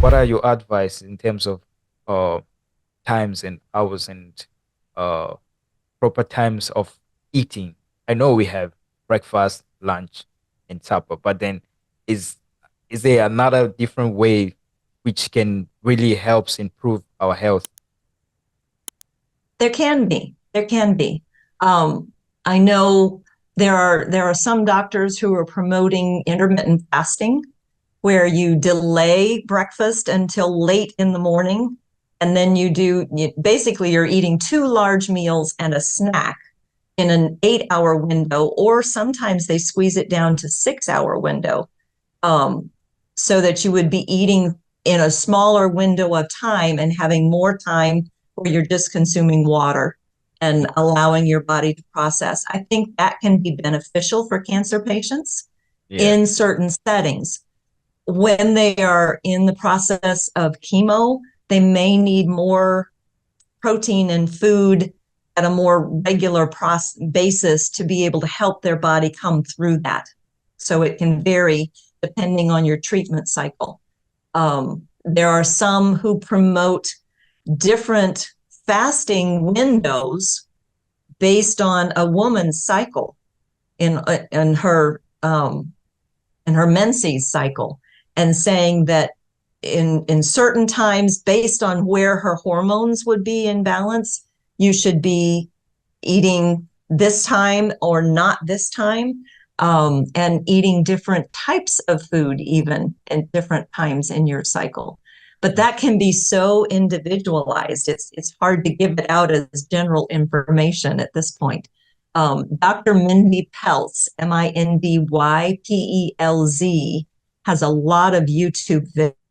what are your advice in terms of uh times and hours and uh proper times of eating? I know we have breakfast, lunch, and supper, but then is is there another different way which can really helps improve our health? There can be. There can be. I know there are some doctors who are promoting intermittent fasting, where you delay breakfast until late in the morning, and then basically you're eating two large meals and a snack in an 8 hour window, or sometimes they squeeze it down to 6 hour window, um, so that you would be eating in a smaller window of time and having more time where you're just consuming water and allowing your body to process. I think that can be beneficial for cancer patients Yeah. in certain settings. When they are in the process of chemo, they may need more protein and food at a more regular basis to be able to help their body come through that. So it can vary depending on your treatment cycle. There are some who promote different fasting windows based on a woman's cycle in in her in her menses cycle, and saying that in certain times, based on where her hormones would be in balance, you should be eating this time or not this time, and eating different types of food even at different times in your cycle. But that can be so individualized. It's hard to give it out as general information at this point. Dr. Mindy Pelz, Mindypelz, has a lot of YouTube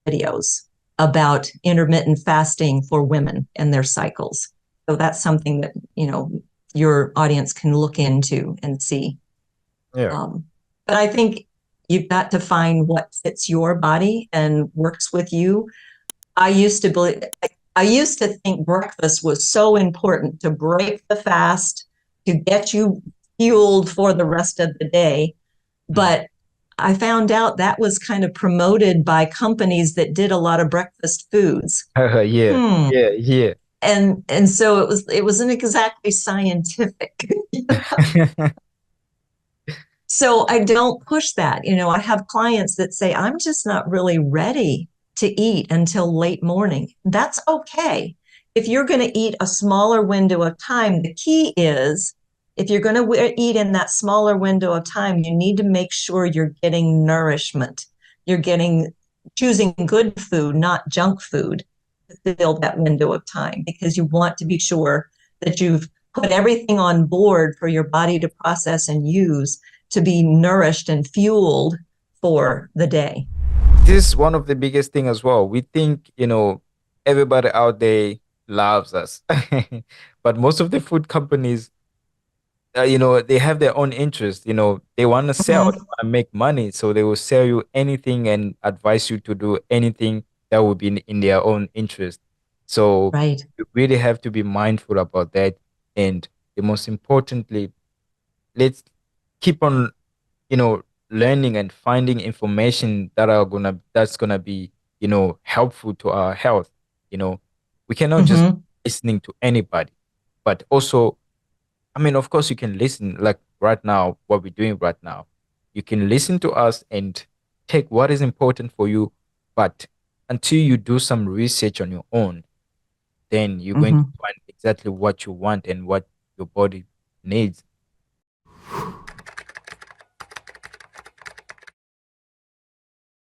videos about intermittent fasting for women and their cycles. So that's something that, your audience can look into and see. Yeah. But I think you've got to find what fits your body and works with you. I used to think breakfast was so important to break the fast, to get you fueled for the rest of the day. Mhm. But I found out that was kind of promoted by companies that did a lot of breakfast foods. Yeah. Hmm. Yeah. Yeah. And so it wasn't exactly scientific. So I don't push that. I have clients that say, I'm just not really ready to eat until late morning. That's okay. If you're going to eat a smaller window of time, the key is, if you're going to eat in that smaller window of time, you need to make sure you're getting nourishment. You're choosing good food, not junk food, to fill that window of time, because you want to be sure that you've put everything on board for your body to process and use to be nourished and fueled for the day. This is one of the biggest thing as well. We think, everybody out there loves us, but most of the food companies, they have their own interest. They want to sell, they Mm-hmm. want to make money, so they will sell you anything and advise you to do anything that will be in their own interest. So Right. you really have to be mindful about that. And the most importantly, let's keep on, learning and finding information that's gonna be, helpful to our health. You know, we cannot just Mm-hmm. listening to anybody, but also, I mean, of course, you can listen like right now, what we're doing right now. You can listen to us and take what is important for you, but until you do some research on your own, then you're going to Mm-hmm. find exactly what you want and what your body needs.